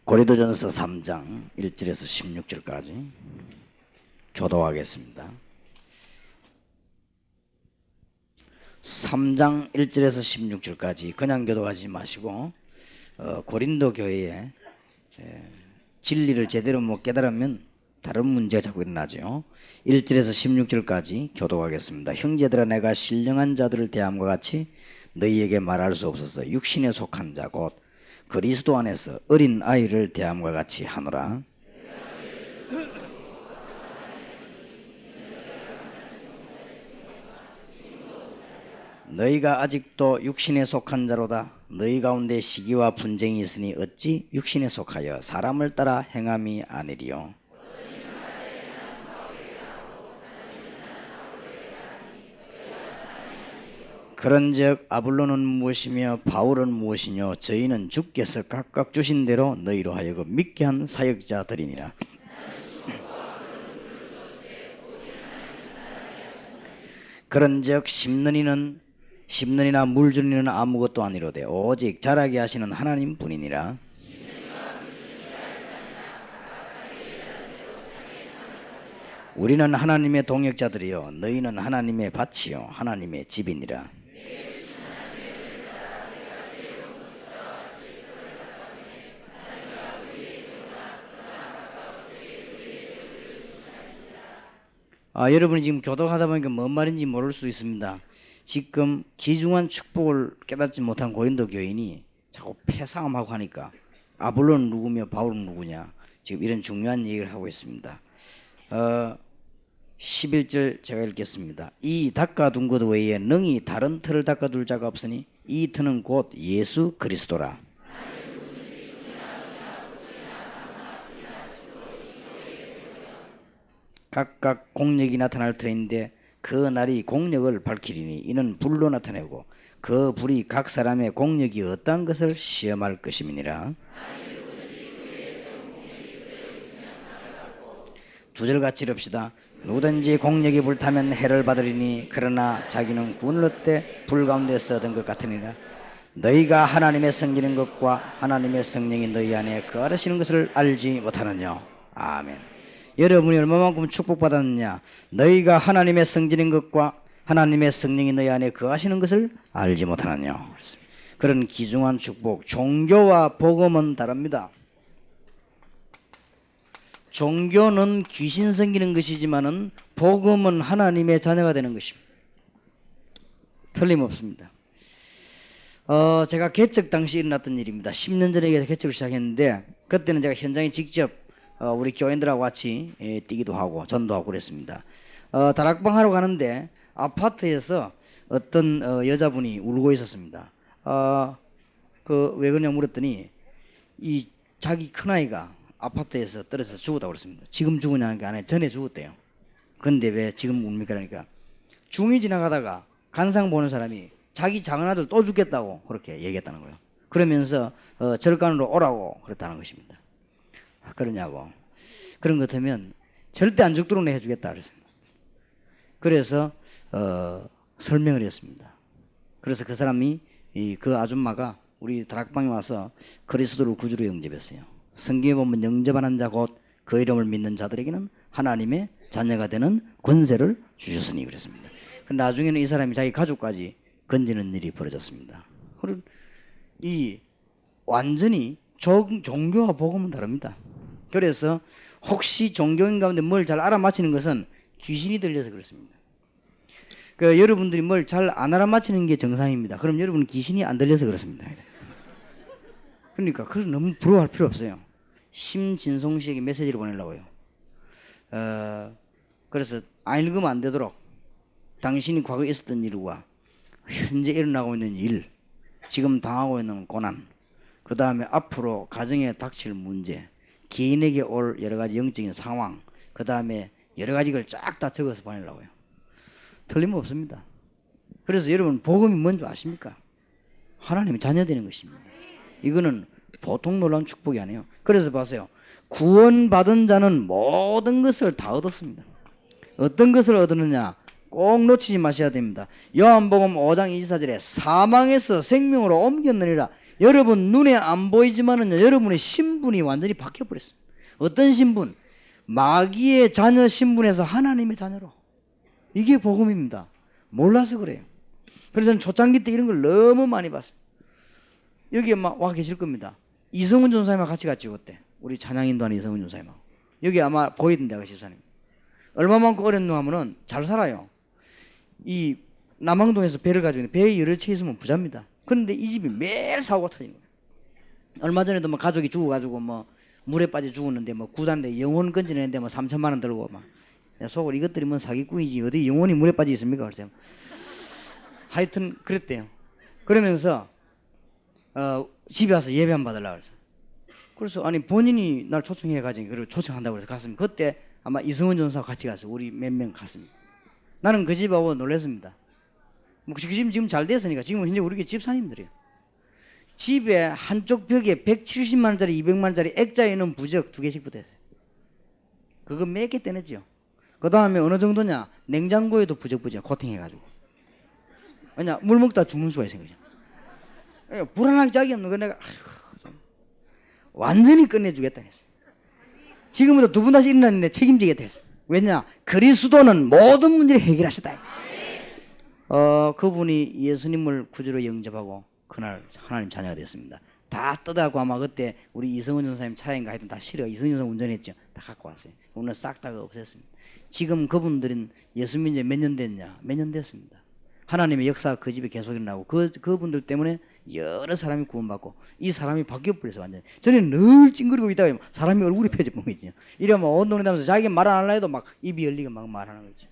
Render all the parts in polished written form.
고린도전서 3장 1절에서 16절까지 교도하겠습니다. 3장 1절에서 16절까지 그냥 교도하지 마시고 고린도 교회에 진리를 제대로 못 깨달으면 다른 문제가 자꾸 일어나죠. 1절에서 16절까지 교도하겠습니다. 형제들아, 내가 신령한 자들을 대함과 같이 너희에게 말할 수 없어서 육신에 속한 자 곧 그리스도 안에서 어린 아이를 대함과 같이 하노라. 너희가 아직도 육신에 속한 자로다. 너희 가운데 시기와 분쟁이 있으니 어찌 육신에 속하여 사람을 따라 행함이 아니리요. 그런즉 아볼로는 무엇이며 바울은 무엇이뇨? 저희는 주께서 각각 주신 대로 너희로 하여금 믿게 한 사역자들이니라. 그런즉 심는이나 물 주는 이는 아무것도 아니로되 오직 자라게 하시는 하나님 뿐이니라. 우리는 하나님의 동역자들이요 너희는 하나님의 밭이요 하나님의 집이니라. 여러분이 지금 교독하다 보니까 뭔 말인지 모를 수 있습니다. 지금 귀중한 축복을 깨닫지 못한 고린도 교인이 자꾸 패싸움하고 하니까 아볼로는 누구며 바울은 누구냐, 지금 이런 중요한 얘기를 하고 있습니다. 11절 제가 읽겠습니다. 이 닦아둔 것 외에 능히 다른 틀을 닦아둘 자가 없으니 이 틀은 곧 예수 그리스도라. 각각 공력이 나타날 터인데 그 날이 공력을 밝히리니 이는 불로 나타내고 그 불이 각 사람의 공력이 어떠한 것을 시험할 것임이니라. 두 절 같이 읽읍시다. 누구든지 공력이 불타면 해를 받으리니 그러나 자기는 구원을 얻되 불 가운데서 얻은 것 같으니라. 너희가 하나님의 성기는 것과 하나님의 성령이 너희 안에 거하시는 것을 알지 못하느냐. 아멘. 여러분이 얼마만큼 축복받았느냐? 너희가 하나님의 성질인 것과 하나님의 성령이 너희 안에 거하시는 것을 알지 못하느냐. 그런 귀중한 축복. 종교와 복음은 다릅니다. 종교는 귀신 섬기는 것이지만은 복음은 하나님의 자녀가 되는 것입니다. 틀림없습니다. 제가 개척 당시 일어났던 일입니다. 10년 전에 개척을 시작했는데 그때는 제가 현장에 직접 우리 교인들하고 같이 뛰기도 하고 전도하고 그랬습니다. 다락방 하러 가는데 아파트에서 어떤 여자분이 울고 있었습니다. 왜 그러냐 물었더니 이 자기 큰아이가 아파트에서 떨어져서 죽었다고 그랬습니다. 지금 죽으냐는 게 아니라 전에 죽었대요. 근데 왜 지금 웁니까? 그러니까 중이 지나가다가 간상 보는 사람이 자기 작은 아들 또 죽겠다고 그렇게 얘기했다는 거예요. 그러면서 절간으로 오라고 그랬다는 것입니다. 그러냐고. 그런 것 같으면 절대 안 죽도록 해주겠다 그랬습니다. 그래서 설명을 했습니다. 그래서 그 사람이 그 아줌마가 우리 다락방에 와서 그리스도를 구주로 영접했어요. 성경에 보면 영접하는 자 곧 그 이름을 믿는 자들에게는 하나님의 자녀가 되는 권세를 주셨으니 그랬습니다. 나중에는 이 사람이 자기 가족까지 건지는 일이 벌어졌습니다. 이 완전히 종교와 복음은 다릅니다. 그래서 혹시 종교인 가운데 뭘 잘 알아맞히는 것은 귀신이 들려서 그렇습니다. 여러분들이 뭘 잘 안 알아맞히는 게 정상입니다. 그럼 여러분은 귀신이 안 들려서 그렇습니다. 그러니까 그걸 너무 부러워할 필요 없어요. 심진송 씨에게 메시지를 보내려고요. 그래서 안 읽으면 안 되도록 당신이 과거에 있었던 일과 현재 일어나고 있는 일, 지금 당하고 있는 고난, 그 다음에 앞으로 가정에 닥칠 문제, 개인에게 올 여러 가지 영적인 상황, 그 다음에 여러 가지 걸 쫙 다 적어서 보내려고요. 틀림없습니다. 그래서 여러분 복음이 뭔지 아십니까? 하나님의 자녀 되는 것입니다. 이거는 보통 놀라운 축복이 아니에요. 그래서 보세요. 구원받은 자는 모든 것을 다 얻었습니다. 어떤 것을 얻었느냐? 꼭 놓치지 마셔야 됩니다. 요한복음 5장 24절에 사망에서 생명으로 옮겼느니라. 여러분 눈에 안 보이지만은요, 여러분의 신분이 완전히 바뀌어 버렸습니다. 어떤 신분? 마귀의 자녀 신분에서 하나님의 자녀로. 이게 복음입니다. 몰라서 그래요. 그래서 저는 초창기 때 이런 걸 너무 많이 봤습니다. 여기에 막 와 계실 겁니다. 이성훈 전사님하고 같이 갔지 그때. 우리 찬양인도 하는 이성훈 전사님하고. 여기 아마 보이던데 그 집사님. 얼마만큼 어렸노 하면은 잘 살아요. 이 남항동에서 배를 가지고 있는데 배에 여러 채 있으면 부자입니다. 그런데 이 집이 매일 사고가 터지는 거예요. 얼마 전에도 뭐 가족이 죽어가지고 뭐 물에 빠져 죽었는데 뭐 구단데 영혼 건지는데 뭐 3천만 원 들고 막 속으로 이것들이 뭐 사기꾼이지 어디 영혼이 물에 빠져 있습니까? 글쎄요. 하여튼 그랬대요. 그러면서 집에 와서 예배 안 받으려고 그래서. 그래서 아니 본인이 날 초청해 가지고 그걸 초청한다고 해서 갔습니다. 그때 아마 이성훈 전사와 같이 갔어요. 우리 몇 명 갔습니다. 나는 그 집하고 놀랐습니다. 뭐 그 집 지금 잘 됐으니까 지금은 현재 우리 집사님들이에요. 집에 한쪽 벽에 170만 원짜리 200만 원짜리 액자 있는 부적 2개씩 붙어있어요. 그거 몇 개 떼냈죠. 그 다음에 어느 정도냐, 냉장고에도 부적 코팅해가지고. 왜냐, 물 먹다 죽는 수가 있어요. 그죠? 불안하기 짝이 없는 거 내가 완전히 끝내주겠다 했어. 지금부터 두 분 다시 일어났는데 책임지겠다 했어. 왜냐, 그리스도는 모든 문제를 해결하시다 했어. 그분이 예수님을 구주로 영접하고 그날 하나님 자녀가 됐습니다. 다 뜯어갖고 아마 그때 우리 이성훈 전사님 차인가 하여튼 다 실어 이성훈 전사 운전했죠. 다 갖고 왔어요. 오늘 싹 다 없앴습니다. 지금 그분들은 예수 민지 몇 년 됐냐? 몇 년 됐습니다. 하나님의 역사가 그 집에 계속 일어나고 그분들 때문에 여러 사람이 구원받고 이 사람이 바뀌어버려서 완전히. 저는 늘 찡그리고 있다가 사람이 얼굴이 펴져본 거죠. 이러면 온 동네 다면서 자기가 말 안 하려 해도 막 입이 열리고 막 말하는 거죠.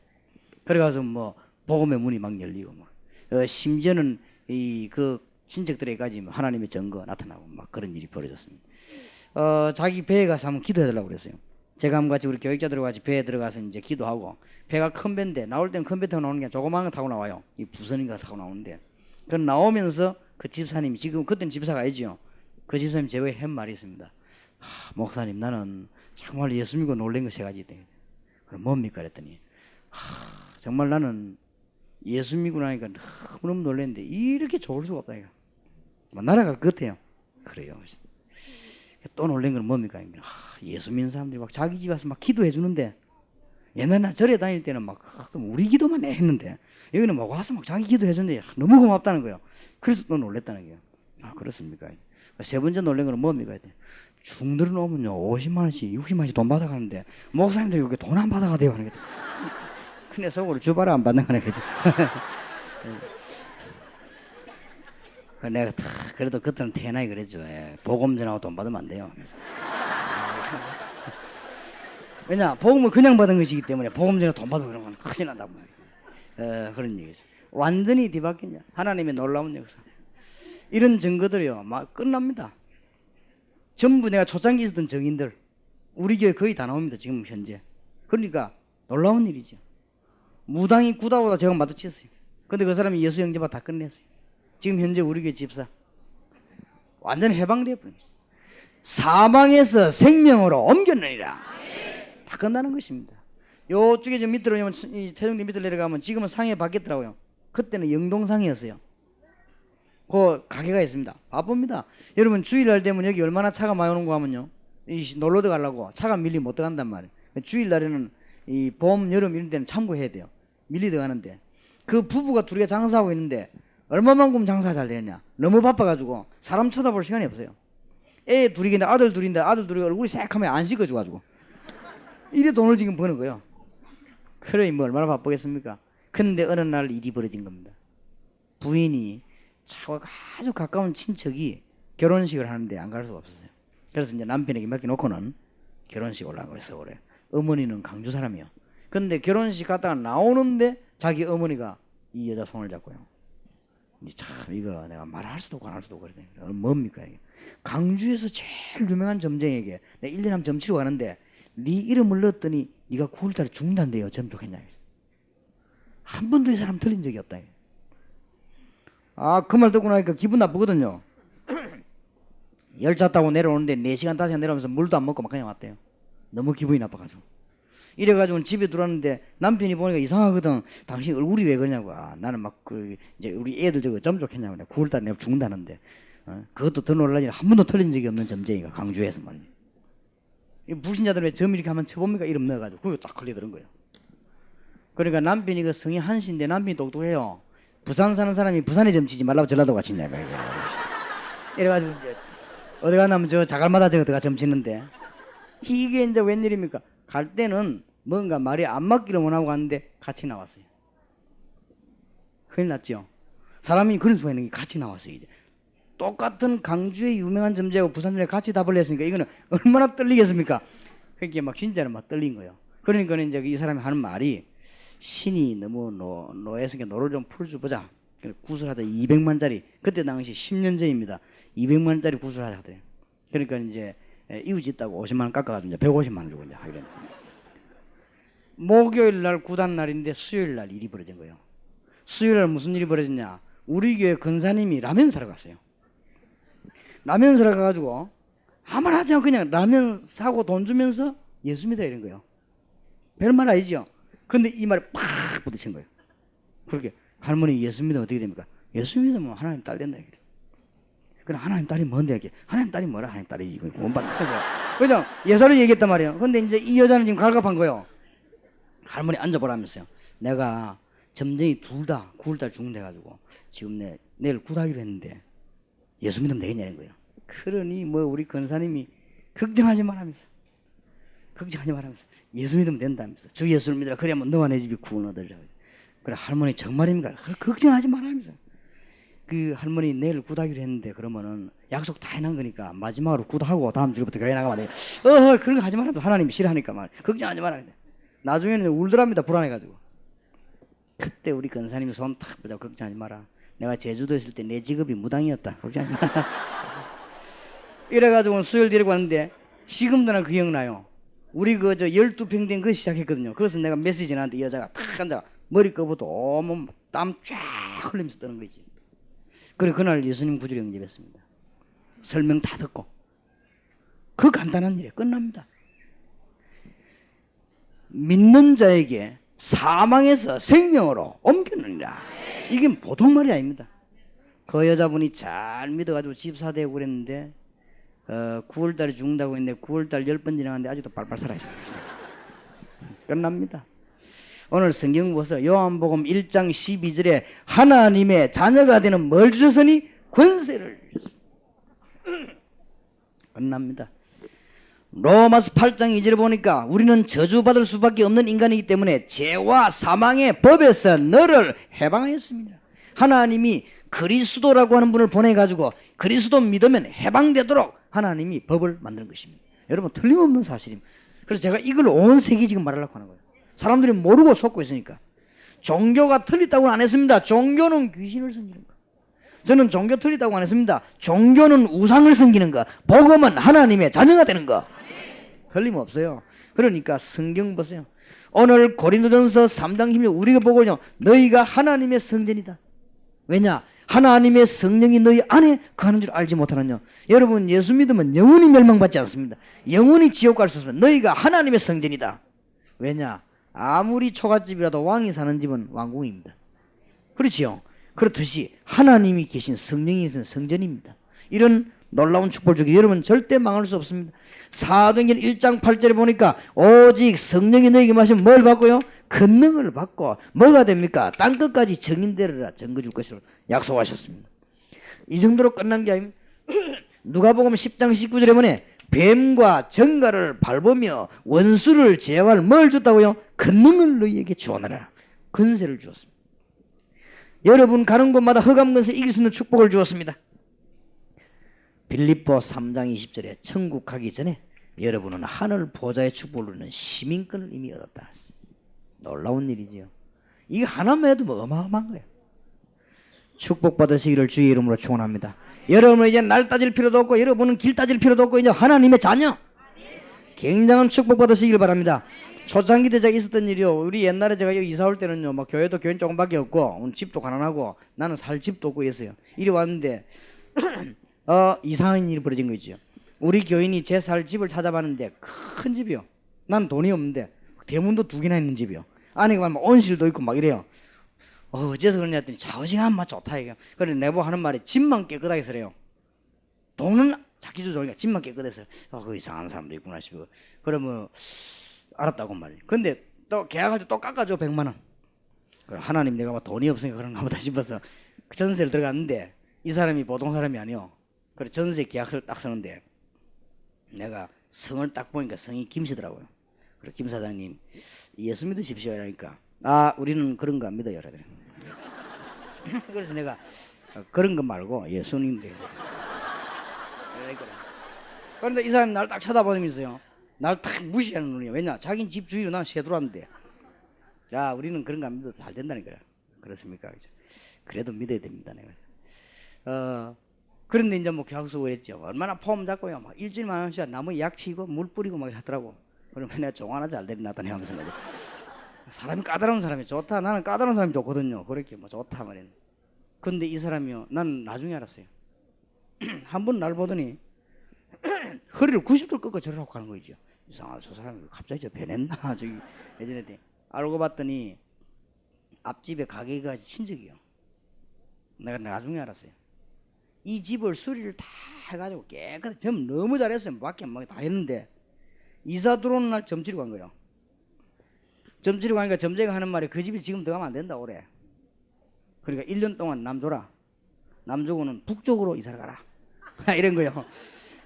그래가서 뭐 복음의 문이 막 열리고 막 심지어는 그 친척들에게까지 하나님의 증거 나타나고 막 그런 일이 벌어졌습니다. 자기 배에 가서 한번 기도해달라고 그랬어요. 제가 한번 같이 우리 교육자들과 같이 배에 들어가서 이제 기도하고 배가 큰 배인데 나올 때는 큰 배 타고 나오는 게 조그마한 거 타고 나와요. 이 부선인가 타고 나오는데 그 나오면서 그 집사님이 지금 그때는 집사가 아니죠. 그 집사님 제외 한 말이 있습니다. 목사님 나는 정말 예수 믿고 놀란 거 세 가지 있대. 그럼 뭡니까 그랬더니 정말 나는 예수 믿고 나니까 너무 놀랐는데 이렇게 좋을 수가 없다 이거. 날아갈 것 같아요. 그래요. 또 놀란 건 뭡니까? 예수 믿는 사람들이 막 자기 집 와서 막 기도해 주는데 옛날에 절에 다닐 때는 막 우리 기도만 했는데 여기는 막 와서 막 자기 기도해 주는데 너무 고맙다는 거예요. 그래서 또 놀랬다는 거예요. 그렇습니까? 세 번째 놀란 건 뭡니까? 중들은 오면요 50만 원씩 60만 원씩 돈 받아가는데 목사님들 여기 돈 안 받아가대요 하는 게 근데 속으로 주바라 안 받는 거네 그죠? 내가 그래도 그때는 태어나게 그랬죠. 복음 전하고 돈 받으면 안 돼요. 왜냐 복음을 그냥 받은 것이기 때문에 복음 전에 돈 받으면 그런 건 확신한다고 말이에요. 그런 얘기죠. 완전히 뒤바뀌냐 하나님의 놀라운 역사. 이런 증거들이요 막 끝납니다. 전부 내가 초창기 있었던 증인들 우리 교회 거의 다 나옵니다. 지금 현재. 그러니까 놀라운 일이죠. 무당이 구다오다 제가 마주쳤어요. 근데 그 사람이 예수 영접하 다 끝냈어요. 지금 현재 우리 교회 집사 완전 해방되어 버렸어요. 사망에서 생명으로 옮겼느니라. 다 끝나는 것입니다. 요쪽에 좀 밑으로 오면 태종대 밑으로 내려가면 지금은 상해 바뀌었더라고요. 그때는 영동상이었어요. 그 가게가 있습니다. 바쁩니다. 여러분 주일날 되면 여기 얼마나 차가 많이 오는 거 하면요. 놀러 들어가려고 차가 밀리면 못 들어간단 말이에요. 주일날에는 이 봄, 여름 이런 데는 참고해야 돼요. 밀리 들어가는데 그 부부가 둘이가 장사하고 있는데 얼마만큼 장사가 잘 되느냐. 너무 바빠가지고 사람 쳐다볼 시간이 없어요. 애 둘이긴데 아들 둘인데 아들 둘이 얼굴이 새카면 안 씻어줘가지고 이래 돈을 지금 버는 거예요. 그래 뭐 얼마나 바쁘겠습니까? 근데 어느 날 일이 벌어진 겁니다. 부인이 아주 가까운 친척이 결혼식을 하는데 안 갈 수가 없었어요. 그래서 이제 남편에게 맡겨놓고는 결혼식 올라가고 해서 그래. 어머니는 강주 사람이요. 근데 결혼식 갔다가 나오는데 자기 어머니가 이 여자 손을 잡고요. 참 이거 내가 말할 수도 없고 안 할 수도 없고 그러더니 뭡니까 이게. 강주에서 제일 유명한 점쟁이에게 내가 1년에 한번 점치러 가는데 네 이름을 넣었더니 네가 9월달에 죽는다는데요. 점독했냐. 한 번도 이 사람 들린 적이 없다. 그 말 듣고 나니까 기분 나쁘거든요. 열차 타고 내려오는데 4시간 5시간 내려오면서 물도 안 먹고 막 그냥 왔대요. 너무 기분이 나빠가지고. 이래가지고 집에 들어왔는데 남편이 보니까 이상하거든. 당신 얼굴이 왜 그러냐고. 나는 막 이제 우리 애들 저거 점족했냐고. 9월달에 내가 죽는다는데 그것도 더 놀라지. 한 번도 틀린 적이 없는 점쟁이가 강주에서 말이에요. 불신자들 왜 점 이렇게 한번 쳐봅니까? 이름 넣어가지고 그거 딱 걸려드는 거예요. 그러니까 남편이 그 성이 한신데 남편이 똑똑해요. 부산 사는 사람이 부산에 점 치지 말라고 전라도 같이 있냐. 이래가지고 이제 어디 가냐면 저 자갈마다 저거 들어가 점 치는데 이게 이제 웬일입니까? 갈 때는 뭔가 말이 안 맞기를 원하고 갔는데 같이 나왔어요. 큰일 났죠. 사람이 그런 수가 있는 게 같이 나왔어요. 이제 똑같은 강주의 유명한 점쟁이하고 부산점에 같이 답을 했으니까 이거는 얼마나 떨리겠습니까? 그게 막 진짜로 막 떨린 거예요. 그러니까 이제 이 사람이 하는 말이 신이 너무 노예스니까 노를 좀 풀어보자. 구슬하다 200만짜리 그때 당시 10년 전입니다. 200만짜리 구슬하자 하더래요. 그러니까 이제 이웃짓다고 50만 원 깎아가지고 이제 150만 원 주고 이제 하기로. 목요일 날 구단 날인데 수요일 날 일이 벌어진 거예요. 수요일 날 무슨 일이 벌어졌냐? 우리 교회 근사님이 라면 사러 갔어요. 라면 사러 가가지고 아무 말 하지 않고 그냥 라면 사고 돈 주면서 예수 믿어 이런 거예요. 별말 아니죠. 근데 이 말에 팍 부딪힌 거예요. 그렇게 할머니 예수 믿으면 어떻게 됩니까? 예수 믿으면 하나님 딸 된다. 그럼 하나님 딸이 뭔데? 하나님 딸이 뭐라? 하나님 딸이지. 그죠? 예수를 얘기했단 말이에요. 근데 이제 이 여자는 지금 갈급한 거예요. 할머니 앉아보라면서요. 내가 점쟁이 둘 다 9월달 죽는데가지고 지금 내일 굿하기로 했는데 예수 믿으면 되겠냐는 거예요. 그러니 뭐 우리 권사님이 걱정하지 말라면서 걱정하지 말라면서 예수 믿으면 된다면서 주 예수를 믿으라 그래야만 너와 내 집이 구원 얻으리라고. 그래 할머니 정말입니까? 걱정하지 말라면서 그 할머니 내일 굿하기로 했는데 그러면은 약속 다 해놓은 거니까 마지막으로 굿하고 다음 주부터 교회 나가면 돼. 그런 거 하지 말라면서 하나님이 싫어하니까 말 걱정하지 말아야 돼. 나중에는 울더랍니다. 불안해가지고. 그때 우리 권사님이 손 탁 보자고 걱정하지 마라. 내가 제주도 있을 때 내 직업이 무당이었다. 걱정하지 마라. 이래가지고 수요일 데리고 왔는데 지금도 나 기억나요. 우리 그 저 12평 된 거 시작했거든요. 그것은 내가 메시지 나한테 여자가 탁 앉아 머리 꺼부터 온몸 땀 쫙 흘리면서 떠는 거지. 그래 그날 예수님 구주를 영접했습니다. 설명 다 듣고 그 간단한 일에 끝납니다. 믿는 자에게 사망에서 생명으로 옮겼느니라. 이게 보통 말이 아닙니다. 그 여자분이 잘 믿어가지고 집 사대고 그랬는데 9월달에 죽는다고 했는데 9월달 10번 지나갔는데 아직도 빨빨 살아있어요. 끝납니다. 오늘 성경 보세요. 요한복음 1장 12절에 하나님의 자녀가 되는 뭘 주셨으니 권세를 주셨습니다. 끝납니다. 로마서 8장 2절에 보니까 우리는 저주받을 수밖에 없는 인간이기 때문에 죄와 사망의 법에서 너를 해방하였습니다. 하나님이 그리스도라고 하는 분을 보내가지고 그리스도 믿으면 해방되도록 하나님이 법을 만드는 것입니다. 여러분 틀림없는 사실입니다. 그래서 제가 이걸 온 세계 지금 말하려고 하는 거예요. 사람들이 모르고 속고 있으니까. 종교가 틀리다고는 안 했습니다. 종교는 귀신을 섬기는 거. 저는 종교 틀리다고 안 했습니다. 종교는 우상을 섬기는 거. 복음은 하나님의 자녀가 되는 거. 틀림없어요. 그러니까 성경 보세요. 오늘 고린도전서 3장 16 우리가 보거든요. 너희가 하나님의 성전이다. 왜냐? 하나님의 성령이 너희 안에 거하는 줄 알지 못하느냐. 여러분 예수 믿으면 영원히 멸망받지 않습니다. 영원히 지옥 갈 수 없습니다. 너희가 하나님의 성전이다. 왜냐? 아무리 초가집이라도 왕이 사는 집은 왕궁입니다. 그렇지요? 그렇듯이 하나님이 계신 성령이 계신 성전입니다. 이런 놀라운 축복을 주기 여러분 절대 망할 수 없습니다. 사도행전 1장 8절에 보니까 오직 성령이 너에게 마시면 뭘 받고요? 권능을 받고 뭐가 됩니까? 땅끝까지 정인되리라 증거 줄 것으로 약속하셨습니다. 이 정도로 끝난 게 아닙니다. 누가복음 10장 19절에 보니 뱀과 정갈을 밟으며 원수를 제어할 뭘 줬다고요? 권능을 너희에게 주어내라. 권세를 주었습니다. 여러분 가는 곳마다 흑암권세 이길 수 있는 축복을 주었습니다. 빌립보 3장 20절에 천국 가기 전에 여러분은 하늘 보좌의 축복을 누리는 시민권을 이미 얻었다. 놀라운 일이지요. 이게 하나만 해도 뭐 어마어마한 거예요. 축복받으시기를 주의 이름으로 축원합니다. 여러분은 이제 날 따질 필요도 없고 여러분은 길 따질 필요도 없고 이제 하나님의 자녀. 굉장한 축복받으시기를 바랍니다. 초창기 때 제가 있었던 일이요. 우리 옛날에 제가 여기 이사 올 때는요. 막 교회도 교인 조금밖에 없고 집도 가난하고 나는 살 집도 없고 이랬어요. 이리 왔는데 이상한 일이 벌어진 거죠. 우리 교인이 제 살 집을 찾아봤는데 큰 집이요. 난 돈이 없는데 대문도 2개나 있는 집이요. 안에 가면 온실도 있고 막 이래요. 어째서 그러냐 했더니 자우징하면 좋다 이게. 그래 내보 하는 말이 집만 깨끗하게 서래요. 돈은 자기 주니까 집만 깨끗해서 그 이상한 사람도 있구나 싶어. 그러면 알았다고 말이야. 근데 또 계약할 때 또 깎아줘 100만 원. 하나님 내가 막 돈이 없으니까 그런가 보다 싶어서 전세를 들어갔는데 이 사람이 보통 사람이 아니요. 그래 전세 계약서를 딱 쓰는데 내가 성을 딱 보니까 성이 김씨더라고요. 그래 김 사장님 예수 믿으십시오 이러니까 우리는 그런 거 안 믿어요 이래. 그래서 내가 그런 거 말고 예수님 돼. 그런데 이 사람이 날 딱 쳐다보면서요. 날 딱 무시하는 눈이야. 왜냐? 자기는 집 주인으로 난 새 들어왔는데. 야, 우리는 그런 거 안 믿어도 잘 된다니까요. 그렇습니까? 그래도 믿어야 됩니다. 내가. 그런데 이제 뭐 계약서를 했죠. 얼마나 폼 잡고요. 막 일주일 만원씩 나무 약 치고 물 뿌리고 막 하더라고. 그러면 내가 종 하나 잘 내려놨다니 하면서 거지. 사람이 까다로운 사람이 좋다. 나는 까다로운 사람이 좋거든요. 그렇게 뭐 좋다 말이야. 근데 이 사람이요. 나는 나중에 알았어요. 한 번 날 보더니 허리를 90도를 꺾어 저러라고 가는 거죠. 이상하다. 저 사람이 갑자기 저 변했나? 저기 예전에 알고 봤더니 앞집에 가게가 친척이요. 내가 나중에 알았어요. 이 집을 수리를 다 해가지고 깨끗이 점 너무 잘했어요. 밖에 막 다 했는데 이사 들어오는 날 점치러 간 거예요. 점치러 가니까 점쟁이가 하는 말이 그 집이 지금 들어가면 안 된다 올해. 그러니까 1년 동안 남 줘라. 남 주고는 북쪽으로 이사를 가라. 이런 거요.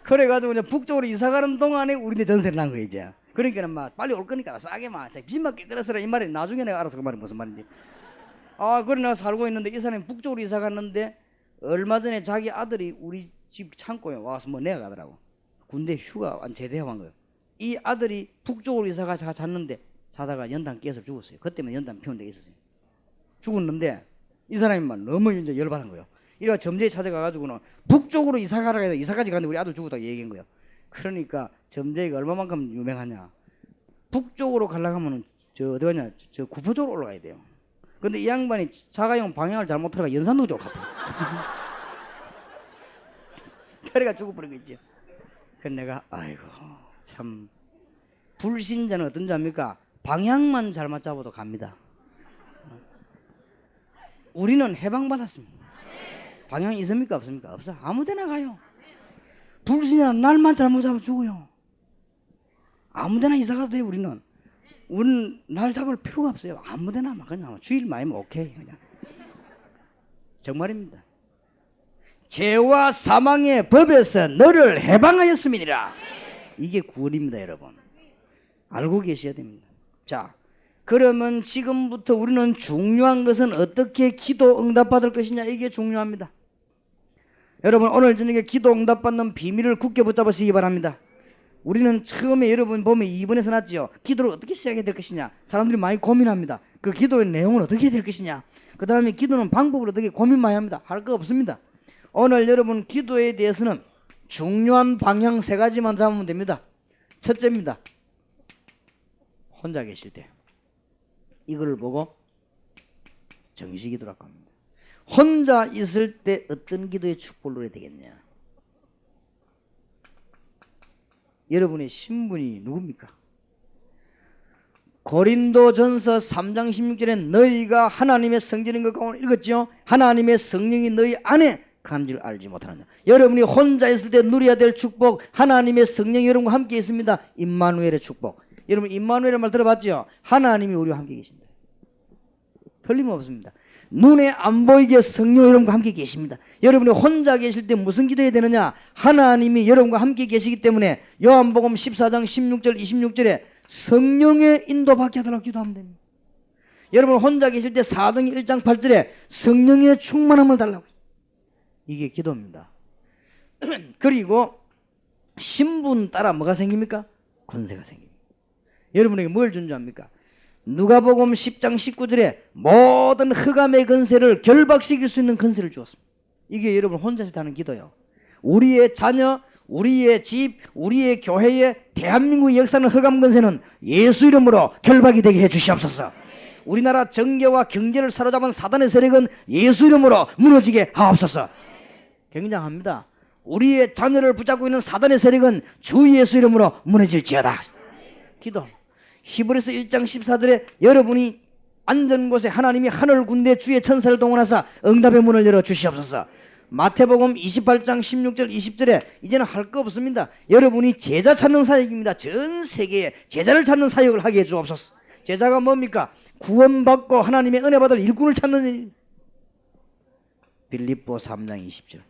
그래가지고 이제 북쪽으로 이사 가는 동안에 우리네 전세를 난 거예요 이제. 그러니까 막 빨리 올 거니까 싸게 막 집만 깨끗해서라 이 말이 나중에 내가 알아서 그 말이 무슨 말인지. 그래 내가 살고 있는데 이 사람이 북쪽으로 이사 갔는데 얼마 전에 자기 아들이 우리 집 창고에 와서 뭐 내가 가더라고. 군대 휴가 제대하고 한 거예요. 이 아들이 북쪽으로 이사가 잤는데 자다가 연탄 깨서 죽었어요. 그때만 연탄 피운 데가 있었어요. 죽었는데 이 사람이 막 너무 이제 열받은 거예요. 이래가 점쟁이 찾아가가지고는 북쪽으로 이사 가라 해서 이사까지 갔는데 우리 아들 죽었다고 얘기한 거예요. 그러니까 점쟁이가 얼마만큼 유명하냐. 북쪽으로 가려고 하면은 어디 가냐. 저 구포 쪽으로 올라가야 돼요. 근데 이 양반이 자가용 방향을 잘못 들어가 연산동 쪽으로 갔다. 그래가 죽어버린 거 있죠. 그래서 내가 아이고 참 불신자는 어떤 자입니까? 방향만 잘못 잡아도 갑니다. 우리는 해방받았습니다. 방향이 있습니까? 없습니까? 없어. 아무데나 가요. 불신자는 날만 잘못 잡아 죽어요. 아무데나 이사가도 돼요. 우리는 날 잡을 필요가 없어요. 아무데나 막 그냥 주일 마이면 오케이 그냥. 정말입니다. 죄와 사망의 법에서 너를 해방하였음이니라. 이게 구원입니다 여러분. 알고 계셔야 됩니다. 자 그러면 지금부터 우리는 중요한 것은 어떻게 기도 응답받을 것이냐 이게 중요합니다. 여러분 오늘 저녁에 기도 응답받는 비밀을 굳게 붙잡으시기 바랍니다. 우리는 처음에 여러분 보면 2번에서 났죠. 기도를 어떻게 시작해야 될 것이냐. 사람들이 많이 고민합니다. 그 기도의 내용은 어떻게 해야 될 것이냐. 그 다음에 기도는 방법을 어떻게 고민 많이 합니다. 할 거 없습니다. 오늘 여러분 기도에 대해서는 중요한 방향 3가지만 잡으면 됩니다. 첫째입니다. 혼자 계실 때 이걸 보고 정시기도라고 합니다. 혼자 있을 때 어떤 기도의 축복을 누려야 되겠냐. 여러분의 신분이 누굽니까? 고린도전서 3장 16절에 너희가 하나님의 성전인 것 가운데 읽었죠? 하나님의 성령이 너희 안에 간 줄 알지 못하느냐. 여러분이 혼자 있을 때 누려야 될 축복, 하나님의 성령이 여러분과 함께 있습니다. 임마누엘의 축복. 여러분 임마누엘의 말 들어봤죠? 하나님이 우리와 함께 계신다. 틀림없습니다. 눈에 안 보이게 성령 여러분과 함께 계십니다. 여러분이 혼자 계실 때 무슨 기도해야 되느냐? 하나님이 여러분과 함께 계시기 때문에 요한복음 14장 16절 26절에 성령의 인도받게 하도록 기도하면 됩니다. 여러분 혼자 계실 때 사도행 1장 8절에 성령의 충만함을 달라고. 이게 기도입니다. 그리고 신분 따라 뭐가 생깁니까? 권세가 생깁니다. 여러분에게 뭘 준주합니까? 누가복음 10장 19절에 모든 흑암의 권세를 결박시킬 수 있는 권세를 주었습니다. 이게 여러분 혼자서 하는 기도예요. 우리의 자녀, 우리의 집, 우리의 교회의 대한민국의 역사는 흑암 권세는 예수 이름으로 결박이 되게 해 주시옵소서. 우리나라 정계와 경제를 사로잡은 사단의 세력은 예수 이름으로 무너지게 하옵소서. 굉장합니다. 우리의 자녀를 붙잡고 있는 사단의 세력은 주 예수 이름으로 무너질지어다. 기도. 히브리서 1장 14절에 여러분이 앉은 곳에 하나님이 하늘 군대 주의 천사를 동원하사 응답의 문을 열어 주시옵소서. 마태복음 28장 16절 20절에 이제는 할 거 없습니다. 여러분이 제자 찾는 사역입니다. 전 세계에 제자를 찾는 사역을 하게 해 주옵소서. 제자가 뭡니까? 구원받고 하나님의 은혜 받을 일꾼을 찾는 일. 빌립보 3장 20절.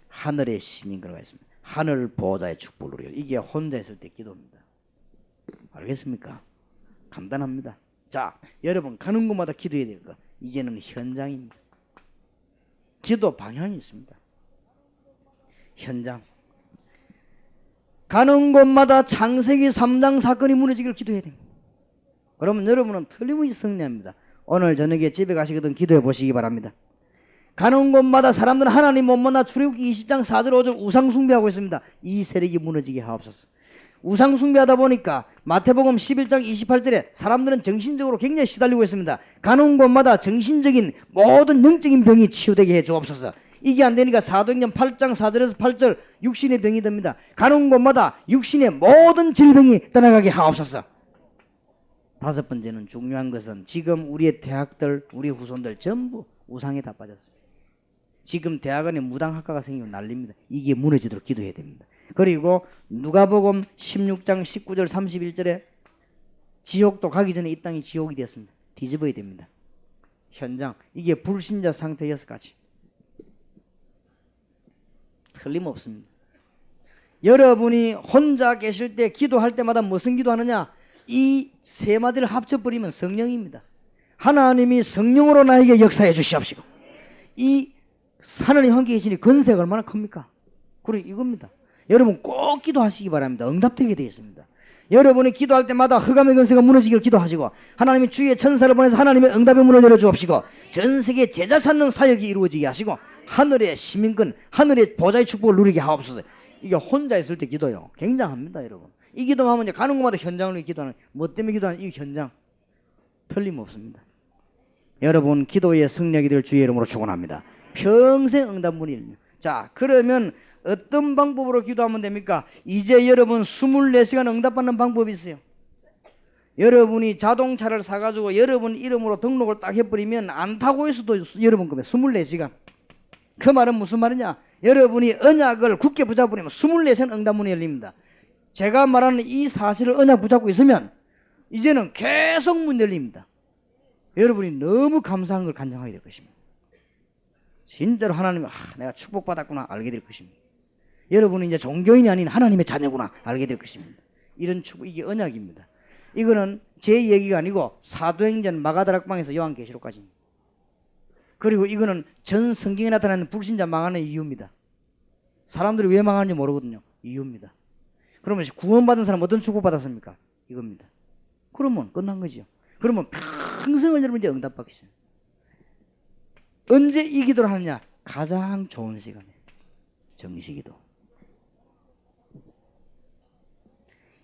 하늘의 시민과가 있습니다. 하늘 보호자의 축복을 누리고. 이게 혼자 있을 때 기도입니다. 알겠습니까? 간단합니다. 자, 여러분 가는 곳마다 기도해야 될 거. 이제는 현장입니다. 기도 방향이 있습니다. 현장. 가는 곳마다 창세기 3장 사건이 무너지기를 기도해야 됩니다. 그러면 여러분은 틀림없이 승리합니다. 오늘 저녁에 집에 가시거든 기도해 보시기 바랍니다. 가는 곳마다 사람들은 하나님 못 만나 출애굽기 20장 4절 5절 우상 숭배하고 있습니다. 이 세력이 무너지게 하옵소서. 우상 숭배하다 보니까 마태복음 11장 28절에 사람들은 정신적으로 굉장히 시달리고 있습니다. 가는 곳마다 정신적인 모든 영적인 병이 치유되게 해 주옵소서. 이게 안 되니까 사도행전 8장 4절에서 8절 육신의 병이 됩니다. 가는 곳마다 육신의 모든 질병이 떠나가게 하옵소서. 다섯 번째는 중요한 것은 지금 우리의 대학들, 우리 후손들 전부 우상에 다 빠졌습니다. 지금 대학원에 무당학과가 생기면 난립니다. 이게 무너지도록 기도해야 됩니다. 그리고 누가복음 16장 19절 31절에 지옥도 가기 전에 이 땅이 지옥이 되었습니다. 뒤집어야 됩니다. 현장. 이게 불신자 상태 6가지. 틀림없습니다. 여러분이 혼자 계실 때 기도할 때마다 무슨 기도하느냐? 이 세 마디를 합쳐버리면 성령입니다. 하나님이 성령으로 나에게 역사해 주시옵시고. 이 하나님 함께 계시니 건세가 얼마나 큽니까? 그래 이겁니다. 여러분 꼭 기도하시기 바랍니다. 응답되게 되어 있습니다. 여러분이 기도할 때마다 흑암의 건세가 무너지기를 기도하시고 하나님이 주의 천사를 보내서 하나님의 응답의 문을 열어주옵시고 전 세계 제자 찾는 사역이 이루어지게 하시고 하늘의 시민권, 하늘의 보좌의 축복을 누리게 하옵소서. 이게 혼자 있을 때 기도요. 굉장합니다, 여러분. 이 기도하면 이제 가는 곳마다 현장으로 기도하는, 뭐 때문에 기도하는 이 현장 틀림없습니다. 여러분 기도의 승리하게 될 주의 이름으로 축원합니다. 평생 응답문이 열려. 자, 그러면 어떤 방법으로 기도하면 됩니까? 이제 여러분 24시간 응답받는 방법이 있어요. 여러분이 자동차를 사가지고 여러분 이름으로 등록을 딱 해버리면 안 타고 있어도 여러분 겁니다. 24시간. 그 말은 무슨 말이냐? 여러분이 언약을 굳게 붙잡으면 24시간 응답문이 열립니다. 제가 말하는 이 사실을 언약 붙잡고 있으면 이제는 계속 문 열립니다. 여러분이 너무 감사한 걸 간증하게 될 것입니다. 진짜로 하나님이 내가 축복받았구나 알게 될 것입니다. 여러분은 이제 종교인이 아닌 하나님의 자녀구나 알게 될 것입니다. 이런 축복, 이게 언약입니다. 이거는 제 얘기가 아니고 사도행전 마가다락방에서 요한계시록까지입니다. 그리고 이거는 전 성경에 나타나는 불신자 망하는 이유입니다. 사람들이 왜 망하는지 모르거든요. 이유입니다. 그러면 구원받은 사람 어떤 축복받았습니까? 이겁니다. 그러면 끝난 거죠. 그러면 평생을 여러분 이제 응답받겠어요. 언제 이 기도를 하느냐? 가장 좋은 시간에 정시기도.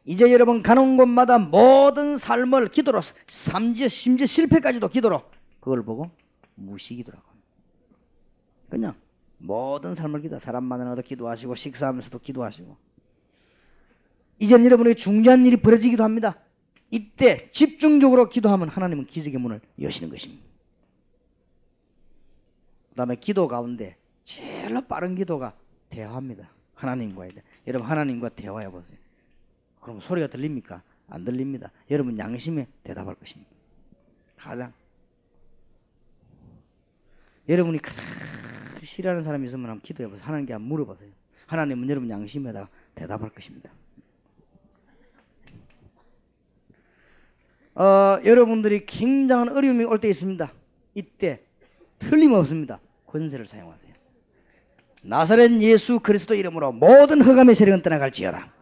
이제 여러분 가는 곳마다 모든 삶을 기도로, 심지어 실패까지도 기도로, 그걸 보고 무시기도라고 합니다. 그냥 모든 삶을 기도, 사람 만나도 기도하시고 식사하면서도 기도하시고. 이제는 여러분에게 중요한 일이 벌어지기도 합니다. 이때 집중적으로 기도하면 하나님은 기적의 문을 여시는 것입니다. 그 다음에 기도 가운데 제일 빠른 기도가 대화입니다. 하나님과의 대화. 여러분 하나님과 대화해 보세요. 그럼 소리가 들립니까? 안 들립니다. 여러분 양심에 대답할 것입니다. 가장 여러분이 가장 싫어하는 사람이 있으면 한번 기도해 보세요. 하나님께 한번 물어보세요. 하나님은 여러분 양심에다가 대답할 것입니다. 여러분들이 굉장한 어려움이 올 때 있습니다. 이때 틀림없습니다. 권세를 사용하세요. 나사렛 예수 그리스도 이름으로 모든 흑암의 세력은 떠나갈지어다.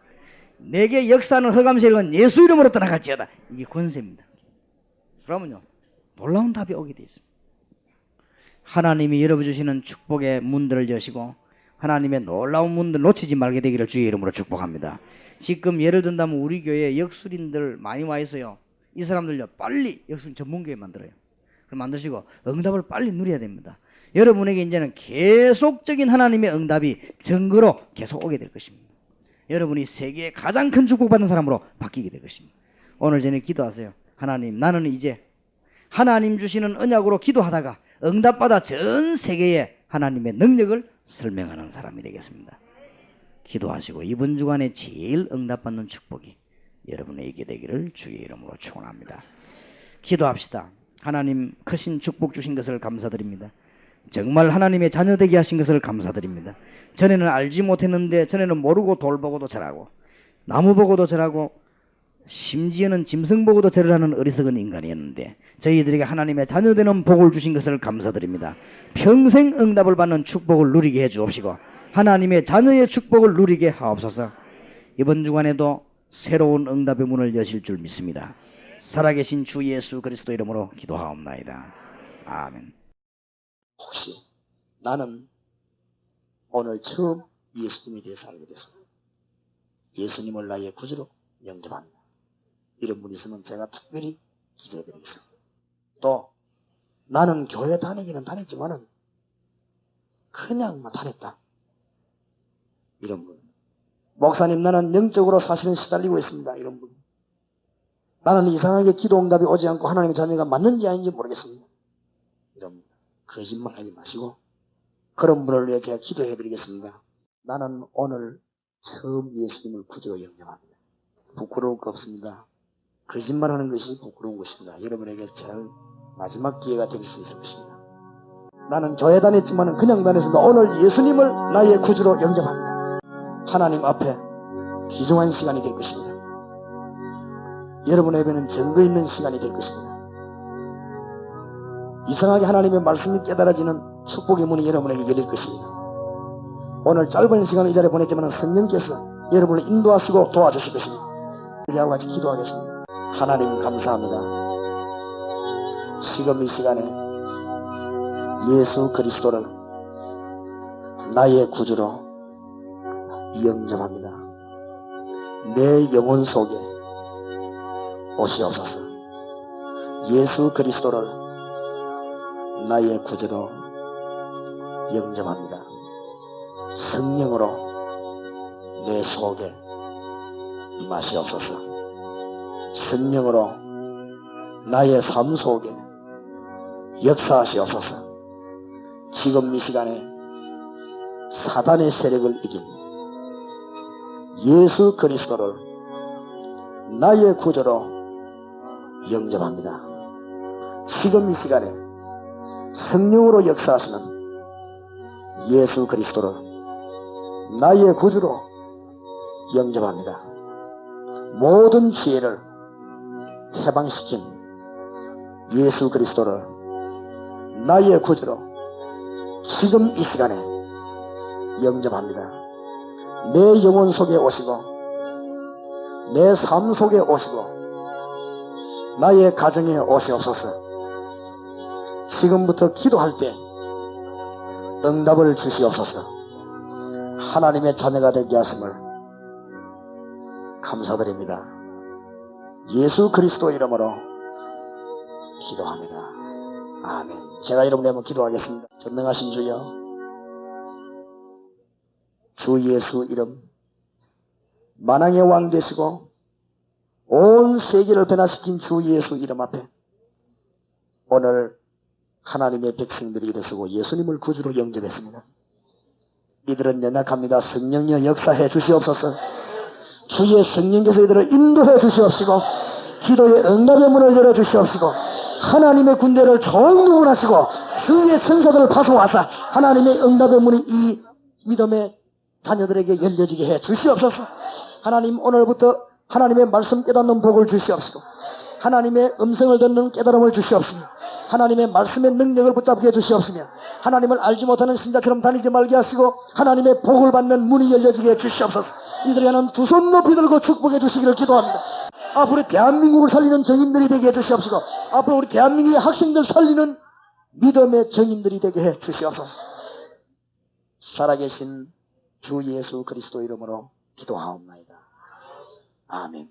내게 역사하는 흑암 세력은 예수 이름으로 떠나갈지어다. 이게 권세입니다. 그러면요 놀라운 답이 오게 되어 있습니다. 하나님이 열어주시는 축복의 문들을 여시고 하나님의 놀라운 문들 놓치지 말게 되기를 주의 이름으로 축복합니다. 지금 예를 든다면 우리 교회에 역술인들 많이 와 있어요. 이 사람들요 빨리 역술 전문교회 만들어요. 그럼 만드시고 응답을 빨리 누려야 됩니다. 여러분에게 이제는 계속적인 하나님의 응답이 증거로 계속 오게 될 것입니다. 여러분이 세계에 가장 큰 축복받는 사람으로 바뀌게 될 것입니다. 오늘 저녁에 기도하세요. 하나님, 나는 이제 하나님 주시는 언약으로 기도하다가 응답받아 전 세계에 하나님의 능력을 설명하는 사람이 되겠습니다. 기도하시고 이번 주간에 제일 응답받는 축복이 여러분에게 되기를 주의 이름으로 축원합니다. 기도합시다. 하나님 크신 축복 주신 것을 감사드립니다. 정말 하나님의 자녀 되게 하신 것을 감사드립니다. 전에는 알지 못했는데, 전에는 모르고 돌 보고도 절하고 나무 보고도 절하고 심지어는 짐승 보고도 절을 하는 어리석은 인간이었는데 저희들에게 하나님의 자녀 되는 복을 주신 것을 감사드립니다. 평생 응답을 받는 축복을 누리게 해 주옵시고 하나님의 자녀의 축복을 누리게 하옵소서. 이번 주간에도 새로운 응답의 문을 여실 줄 믿습니다. 살아계신 주 예수 그리스도 이름으로 기도하옵나이다. 아멘. 혹시 나는 오늘 처음 예수님에 대해서 알게 됐습니다. 예수님을 나의 구주로 영접합니다. 이런 분 있으면 제가 특별히 기도해 드리겠습니다. 또 나는 교회 다니기는 다녔지만은 그냥 다녔다. 이런 분. 목사님 나는 영적으로 사실은 시달리고 있습니다. 이런 분. 나는 이상하게 기도 응답이 오지 않고 하나님의 자녀가 맞는지 아닌지 모르겠습니다. 이런 분. 거짓말 하지 마시고 그런 분을 위해 제가 기도해 드리겠습니다. 나는 오늘 처음 예수님을 구주로 영접합니다. 부끄러울 거 없습니다. 거짓말하는 것이 부끄러운 것입니다. 여러분에게 제일 마지막 기회가 될 수 있을 것입니다. 나는 교회 다녔지만 그냥 다녔습니다. 오늘 예수님을 나의 구주로 영접합니다. 하나님 앞에 귀중한 시간이 될 것입니다. 여러분에게는 증거 있는 시간이 될 것입니다. 이상하게 하나님의 말씀이 깨달아지는 축복의 문이 여러분에게 열릴 것입니다. 오늘 짧은 시간을 이 자리에 보냈지만 성령께서 여러분을 인도하시고 도와주실 것입니다. 이제와 같이 기도하겠습니다. 하나님 감사합니다. 지금 이 시간에 예수 그리스도를 나의 구주로 영접합니다. 내 영혼 속에 오시옵소서. 예수 그리스도를 나의 구주로 영접합니다. 성령으로 내 속에 임하시옵소서. 성령으로 나의 삶 속에 역사하시옵소서. 지금 이 시간에 사단의 세력을 이긴 예수 그리스도를 나의 구주로 영접합니다. 지금 이 시간에 성령으로 역사하시는 예수 그리스도를 나의 구주로 영접합니다. 모든 지혜를 해방시킨 예수 그리스도를 나의 구주로 지금 이 시간에 영접합니다. 내 영혼 속에 오시고 내 삶 속에 오시고 나의 가정에 오시옵소서. 지금부터 기도할 때 응답을 주시옵소서. 하나님의 자녀가 되게 하심을 감사드립니다. 예수 그리스도 이름으로 기도합니다. 아멘. 제가 여러분의 한번 기도하겠습니다. 전능하신 주여, 주 예수 이름, 만왕의 왕 되시고 온 세계를 변화시킨 주 예수 이름 앞에 오늘 하나님의 백성들이 일어서고 예수님을 구주로 영접했습니다. 이들은 연약합니다. 성령여 역사해 주시옵소서. 주의 성령께서 이들을 인도해 주시옵시고 기도의 응답의 문을 열어 주시옵시고 하나님의 군대를 총동원하시고 주의 천사들을 파송하사 하나님의 응답의 문이 이 믿음의 자녀들에게 열려지게 해 주시옵소서. 하나님 오늘부터 하나님의 말씀 깨닫는 복을 주시옵시고 하나님의 음성을 듣는 깨달음을 주시옵시며 하나님의 말씀의 능력을 붙잡게 해주시옵시며 하나님을 알지 못하는 신자처럼 다니지 말게 하시고 하나님의 복을 받는 문이 열려지게 해주시옵소서. 이들이 하는 두 손 높이 들고 축복해 주시기를 기도합니다. 앞으로 대한민국을 살리는 정인들이 되게 해주시옵시고 앞으로 우리 대한민국의 학생들 살리는 믿음의 정인들이 되게 해주시옵소서. 살아계신 주 예수 그리스도 이름으로 기도하옵나이다. 아멘.